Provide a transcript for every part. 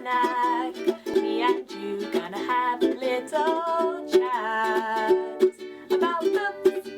snack. Me and you gonna have a little chat about books.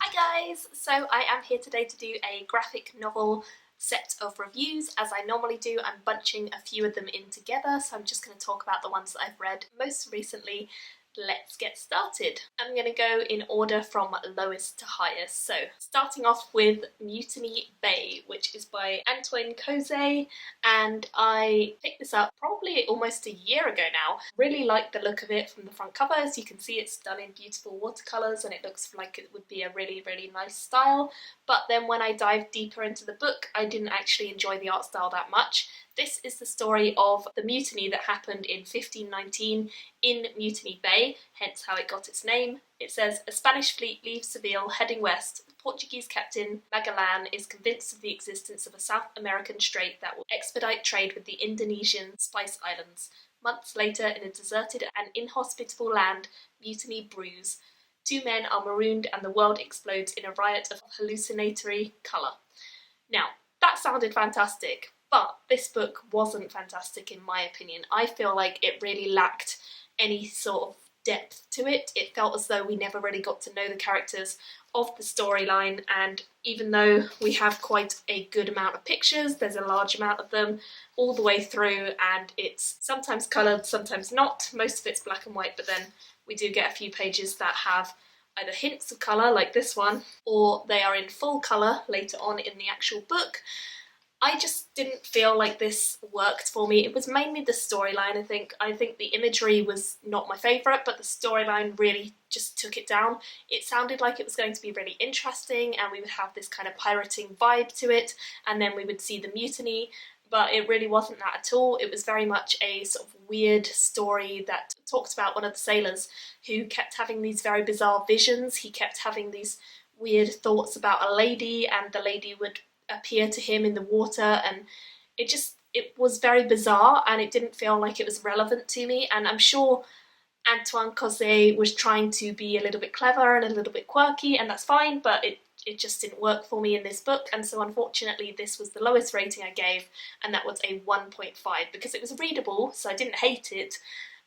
Hi guys! So I am here today to do a graphic novel set of reviews. As I normally do, I'm bunching a few of them in together, so I'm just going to talk about the ones that I've read most recently. Let's get started. I'm going to go in order from lowest to highest. So starting off with Mutiny Bay, which is by Antoine Causet, and I picked this up probably almost a year ago now. Really like the look of it from the front cover. As you can see, it's done in beautiful watercolours and it looks like it would be a really nice style. But then when I dived deeper into the book, I didn't actually enjoy the art style that much. This is the story of the mutiny that happened in 1519 in Mutiny Bay, hence how it got its name. It says, a Spanish fleet leaves Seville heading west. The Portuguese captain Magellan is convinced of the existence of a South American strait that will expedite trade with the Indonesian Spice Islands. Months later, in a deserted and inhospitable land, mutiny brews. 2 men are marooned and the world explodes in a riot of hallucinatory colour. Now, that sounded fantastic. But this book wasn't fantastic in my opinion. I feel like it really lacked any sort of depth to it. It felt as though we never really got to know the characters of the storyline, and even though we have quite a good amount of pictures, there's a large amount of them all the way through, and it's sometimes coloured, sometimes not. Most of it's black and white, but then we do get a few pages that have either hints of colour, like this one, or they are in full colour later on in the actual book. I just didn't feel like this worked for me. It was mainly the storyline, I think. I think the imagery was not my favourite, but the storyline really just took it down. It sounded like it was going to be really interesting and we would have this kind of pirating vibe to it, and then we would see the mutiny, but it really wasn't that at all. It was very much a sort of weird story that talked about one of the sailors who kept having these very bizarre visions. He kept having these weird thoughts about a lady, and the lady would appear to him in the water, and it was very bizarre and it didn't feel like it was relevant to me. And I'm sure Antoine Causet was trying to be a little bit clever and a little bit quirky, and that's fine, but it just didn't work for me in this book, and so unfortunately this was the lowest rating I gave, and that was a 1.5, because it was readable, so I didn't hate it,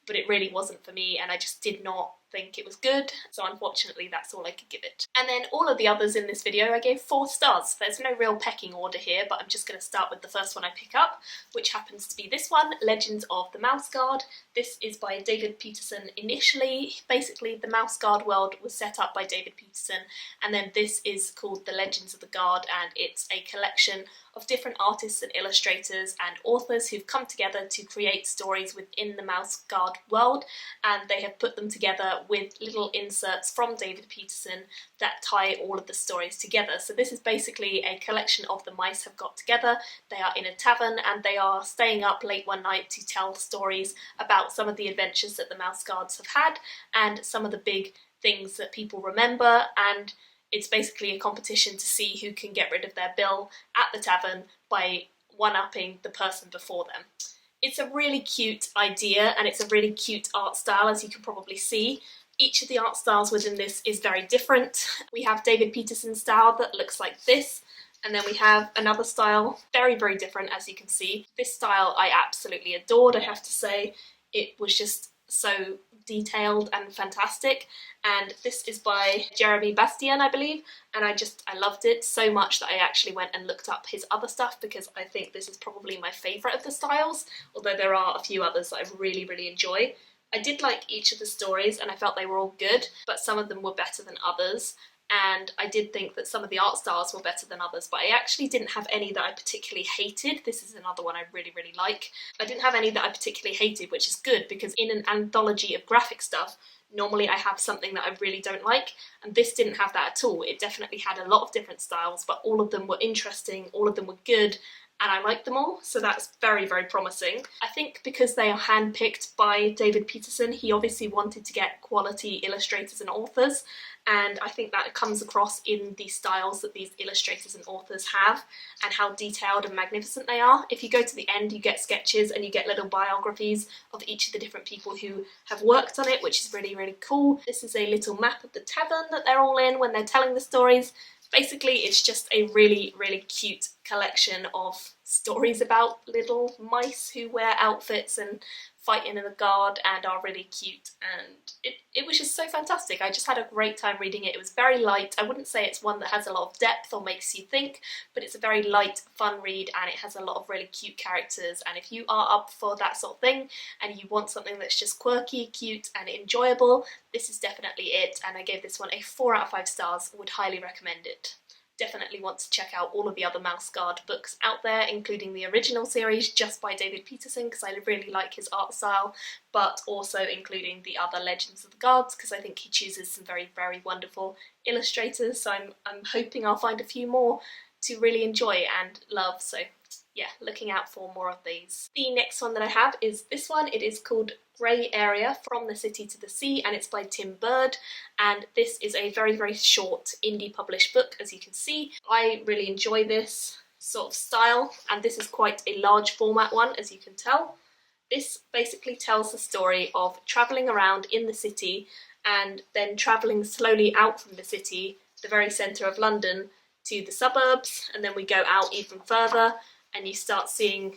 but it really wasn't for me and I just did not think it was good, so unfortunately that's all I could give it. And then all of the others in this video I gave 4 stars. There's no real pecking order here, but I'm just going to start with the first one I pick up, which happens to be this one, Legends of the Mouse Guard. This is by David Peterson initially. Basically the Mouse Guard world was set up by David Peterson, and then this is called The Legends of the Guard, and it's a collection of different artists and illustrators and authors who've come together to create stories within the Mouse Guard world, and they have put them together with little inserts from David Peterson that tie all of the stories together. So this is basically a collection of the mice have got together. They are in a tavern and they are staying up late one night to tell stories about some of the adventures that the Mouse Guards have had and some of the big things that people remember, and it's basically a competition to see who can get rid of their bill at the tavern by one-upping the person before them. It's a really cute idea and it's a really cute art style, as you can probably see. Each of the art styles within this is very different. We have David Peterson's style that looks like this, and then we have another style, very different, as you can see. This style I absolutely adored, I have to say. It was just so detailed and fantastic, and this is by Jeremy Bastien, I believe, and I loved it so much that I actually went and looked up his other stuff, because I think this is probably my favourite of the styles, although there are a few others that I really enjoy. I did like each of the stories and I felt they were all good, but some of them were better than others, and I did think that some of the art styles were better than others, but I actually didn't have any that I particularly hated. This is another one I really like. I didn't have any that I particularly hated, which is good, because in an anthology of graphic stuff, normally I have something that I really don't like, and this didn't have that at all. It definitely had a lot of different styles, but all of them were interesting, all of them were good, and I liked them all, so that's very promising. I think because they are handpicked by David Peterson, he obviously wanted to get quality illustrators and authors, and I think that comes across in the styles that these illustrators and authors have and how detailed and magnificent they are. If you go to the end, you get sketches and you get little biographies of each of the different people who have worked on it, which is really cool. This is a little map of the tavern that they're all in when they're telling the stories. Basically, it's just a really cute collection of stories about little mice who wear outfits and fight in the guard and are really cute, and it was just so fantastic. I just had a great time reading it. It was very light. I wouldn't say it's one that has a lot of depth or makes you think, but it's a very light, fun read, and it has a lot of really cute characters, and if you are up for that sort of thing and you want something that's just quirky, cute and enjoyable, this is definitely it, and I gave this one a 4 out of 5 stars. Would highly recommend it. Definitely want to check out all of the other Mouse Guard books out there, including the original series just by David Peterson, because I really like his art style, but also including the other Legends of the Guards, because I think he chooses some very, very wonderful illustrators, so I'm hoping I'll find a few more to really enjoy and love, so yeah, looking out for more of these. The next one that I have is this one. It is called Grey Area, From the City to the Sea, and it's by Tim Bird, and this is a very, very short indie published book, as you can see. I really enjoy this sort of style, and this is quite a large format one, as you can tell. This basically tells the story of travelling around in the city and then travelling slowly out from the city, the very centre of London, to the suburbs, and then we go out even further and you start seeing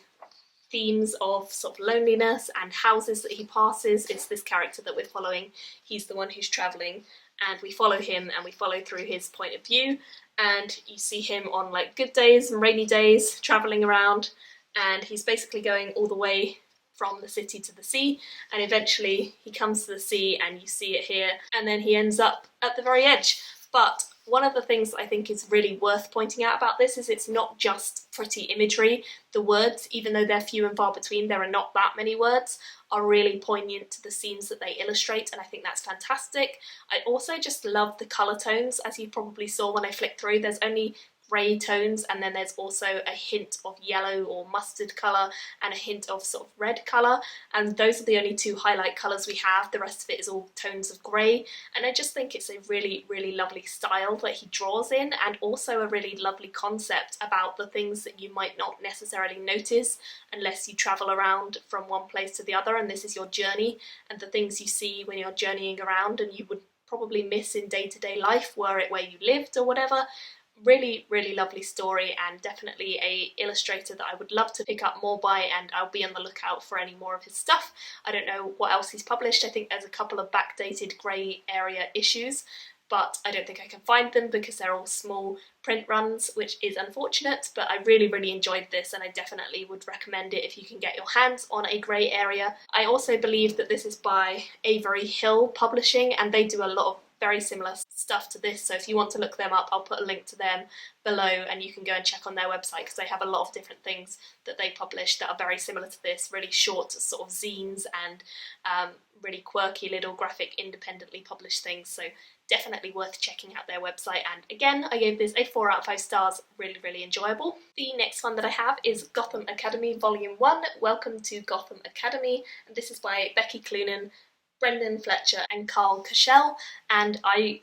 themes of sort of loneliness and houses that he passes. It's this character that we're following. He's the one who's travelling, and we follow him and we follow through his point of view, and you see him on like good days and rainy days travelling around, and he's basically going all the way from the city to the sea, and eventually he comes to the sea and you see it here, and then he ends up at the very edge. But one of the things that I think is really worth pointing out about this is it's not just pretty imagery. The words, even though they're few and far between, there are not that many words, are really poignant to the scenes that they illustrate, and I think that's fantastic. I also just love the colour tones, as you probably saw when I flicked through. There's only grey tones, and then there's also a hint of yellow or mustard colour and a hint of sort of red colour, and those are the only two highlight colours we have. The rest of it is all tones of grey, and I just think it's a really, really lovely style that he draws in, and also a really lovely concept about the things that you might not necessarily notice unless you travel around from one place to the other, and this is your journey, and the things you see when you're journeying around and you would probably miss in day-to-day life were it where you lived or whatever. Really, really lovely story, and definitely a illustrator that I would love to pick up more by, and I'll be on the lookout for any more of his stuff. I don't know what else he's published. I think there's a couple of backdated Grey Area issues, but I don't think I can find them because they're all small print runs, which is unfortunate, but I really, really enjoyed this, and I definitely would recommend it if you can get your hands on a Grey Area. I also believe that this is by Avery Hill Publishing, and they do a lot of very similar stuff to this, so if you want to look them up, I'll put a link to them below and you can go and check on their website, because they have a lot of different things that they publish that are very similar to this, really short sort of zines and really quirky little graphic independently published things, so definitely worth checking out their website. And again, I gave this a 4 out of 5 stars, really, really enjoyable. The next one that I have is Gotham Academy Volume 1, Welcome to Gotham Academy, and this is by Becky Cloonan, Brendan Fletcher and Carl Cashel, and I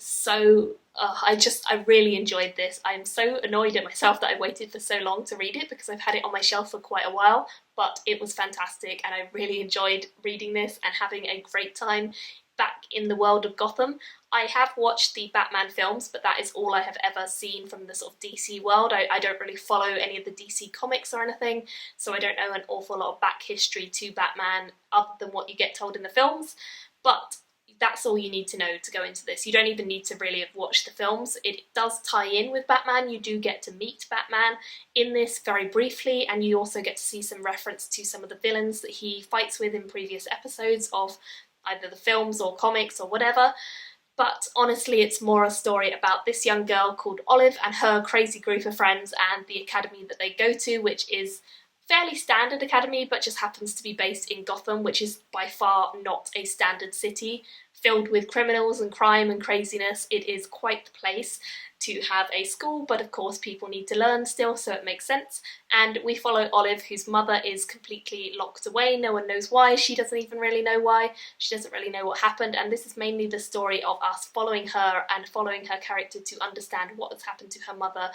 really enjoyed this. I'm so annoyed at myself that I waited for so long to read it, because I've had it on my shelf for quite a while, but it was fantastic and I really enjoyed reading this and having a great time back in the world of Gotham. I have watched the Batman films, but that is all I have ever seen from the sort of DC world. I don't really follow any of the DC comics or anything, so I don't know an awful lot of back history to Batman other than what you get told in the films, but that's all you need to know to go into this. You don't even need to really have watched the films. It does tie in with Batman. You do get to meet Batman in this very briefly, and you also get to see some reference to some of the villains that he fights with in previous episodes of either the films or comics or whatever. But honestly, it's more a story about this young girl called Olive and her crazy group of friends and the academy that they go to, which is fairly standard academy, but just happens to be based in Gotham, which is by far not a standard city filled with criminals and crime and craziness. It is quite the place to have a school, but of course people need to learn still, so it makes sense. And we follow Olive, whose mother is completely locked away. No one knows why. She doesn't even really know why. She doesn't really know what happened, and this is mainly the story of us following her and following her character to understand what has happened to her mother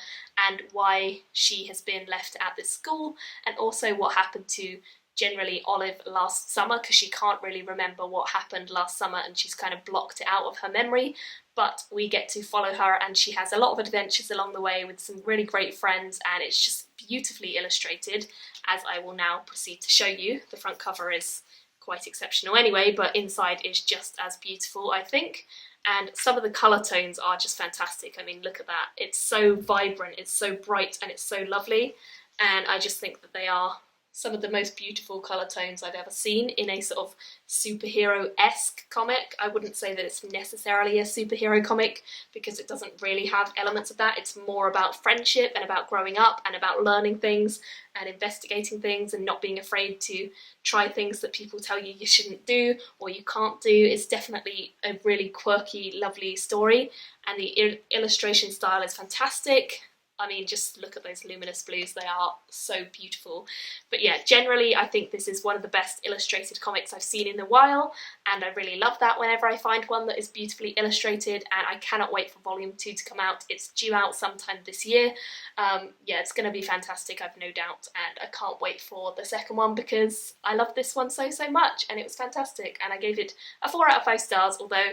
and why she has been left at this school, and also what happened to generally Olive last summer, because she can't really remember what happened last summer and she's kind of blocked it out of her memory. but we get to follow her and she has a lot of adventures along the way with some really great friends, and it's just beautifully illustrated, as I will now proceed to show you. The front cover is quite exceptional anyway, but inside is just as beautiful, I think. And some of the colour tones are just fantastic. I mean, look at that. It's so vibrant, it's so bright, and it's so lovely. And I just think that they are some of the most beautiful colour tones I've ever seen in a sort of superhero-esque comic. I wouldn't say that it's necessarily a superhero comic because it doesn't really have elements of that. It's more about friendship and about growing up and about learning things and investigating things and not being afraid to try things that people tell you you shouldn't do or you can't do. It's definitely a really quirky, lovely story, and the illustration style is fantastic. I mean, just look at those luminous blues, they are so beautiful. But yeah, generally I think this is one of the best illustrated comics I've seen in a while, and I really love that whenever I find one that is beautifully illustrated, and I cannot wait for volume 2 to come out. It's due out sometime this year. Yeah, it's going to be fantastic, I've no doubt, and I can't wait for the second one because I love this one so much, and it was fantastic, and I gave it a 4 out of 5 stars, although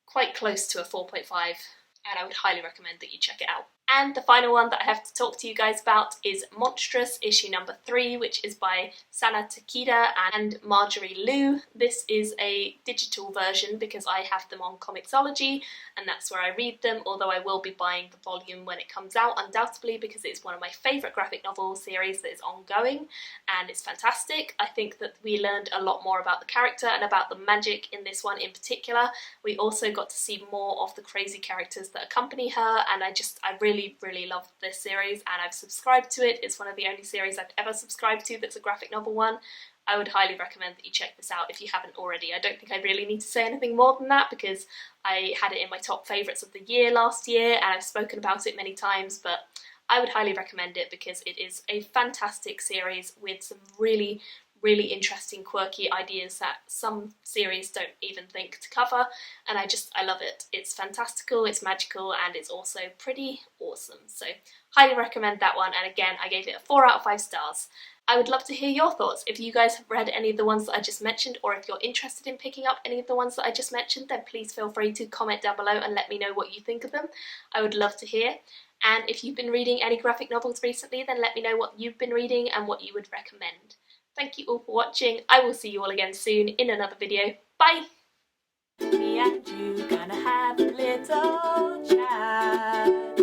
quite close to a 4.5, and I would highly recommend that you check it out. And the final one that I have to talk to you guys about is Monstress, issue number 3, which is by Sana Takeda and Marjorie Liu. This is a digital version because I have them on Comixology, and that's where I read them, although I will be buying the volume when it comes out, undoubtedly, because it's one of my favourite graphic novel series that is ongoing, and it's fantastic. I think that we learned a lot more about the character and about the magic in this one in particular. We also got to see more of the crazy characters that accompany her, and I really love this series, and I've subscribed to it. It's one of the only series I've ever subscribed to that's a graphic novel one. I would highly recommend that you check this out if you haven't already. I don't think I really need to say anything more than that because I had it in my top favourites of the year last year and I've spoken about it many times, but I would highly recommend it because it is a fantastic series with some really interesting, quirky ideas that some series don't even think to cover, and I love it. It's fantastical, it's magical, and it's also pretty awesome. So highly recommend that one, and again, I gave it a 4 out of 5 stars. I would love to hear your thoughts. If you guys have read any of the ones that I just mentioned, or if you're interested in picking up any of the ones that I just mentioned, then please feel free to comment down below and let me know what you think of them. I would love to hear. And if you've been reading any graphic novels recently, then let me know what you've been reading and what you would recommend. Thank you all for watching. I will see you all again soon in another video. Bye! Me and you gonna have a little chat.